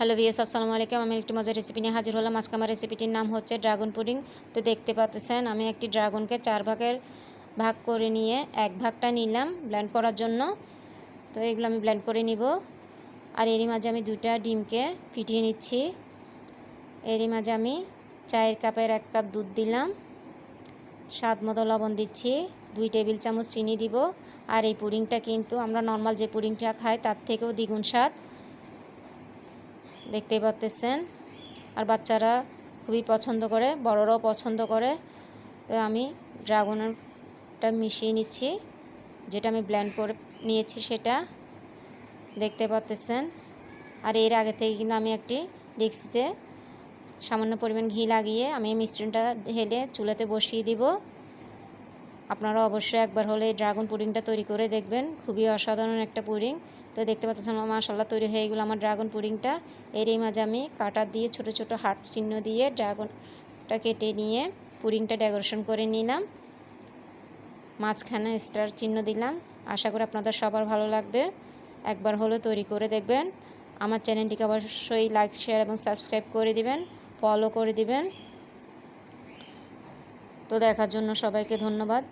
Hello viewers, আসসালামু আলাইকুম। আমি একটি মজার রেসিপি নিয়ে হাজির হলাম। আজকে আমার রেসিপিটির নাম হচ্ছে ড্রাগন পুডিং। তো দেখতে পাচ্ছেন আমি একটি ড্রাগনকে 4 ভাগের ভাগ করে নিয়ে এক ভাগটা নিলাম ব্লেন্ড করার জন্য। তো এগুলো আমি ব্লেন্ড করে নিব। আর এরই মাঝে আমি 2টা ডিমকে ফিটিয়ে নিচ্ছি। এরই মাঝে আমি চায়ের কাপের 1 কাপ দুধ দিলাম, স্বাদ মতো লবণ দিচ্ছি, 2 টেবিল চামচ চিনি দিব। আর এই পুডিংটা কিন্তু আমরা নর্মাল যে পুডিংটা খাই তার থেকেও দ্বিগুণ স্বাদ, দেখতেই পাচ্ছেন। আর বাচ্চারা খুবই পছন্দ করে, বড়রাও পছন্দ করে। তো আমি ড্রাগনটা মিশিয়ে নিচ্ছি, যেটা আমি ব্লেন্ড করে নিয়েছি সেটা দেখতে পাচ্ছেন। আর এর আগে থেকে কিন্তু আমি একটি ডেক্সিতে সামান্য পরিমাণ ঘি লাগিয়ে আমি মিশ্রণটা ঢেলে চুলাতে বসিয়ে দিব। আপনারা অবশ্যই একবার হলে এই ড্রাগন পুডিংটা তৈরি করে দেখবেন, খুবই অসাধারণ একটা পুডিং। তো দেখতে পাচ্ছেন মাশাআল্লাহ তৈরি হয়ে গেল আমার ড্রাগন পুডিংটা। এরই মাঝে আমি কাটা দিয়ে ছোট ছোট হার্ট চিহ্ন দিয়ে ড্রাগনটা কেটে নিয়ে পুডিংটা ডেকোরেশন করে নিলাম, মাঝখানে স্টার চিহ্ন দিলাম। আশা করি আপনাদের সবার ভালো লাগবে, একবার হলে তৈরি করে দেখবেন। আমার চ্যানেলটিকে অবশ্যই লাইক, শেয়ার এবং সাবস্ক্রাইব করে দিবেন, ফলো করে দিবেন। তো দেখার জন্য সবাইকে ধন্যবাদ।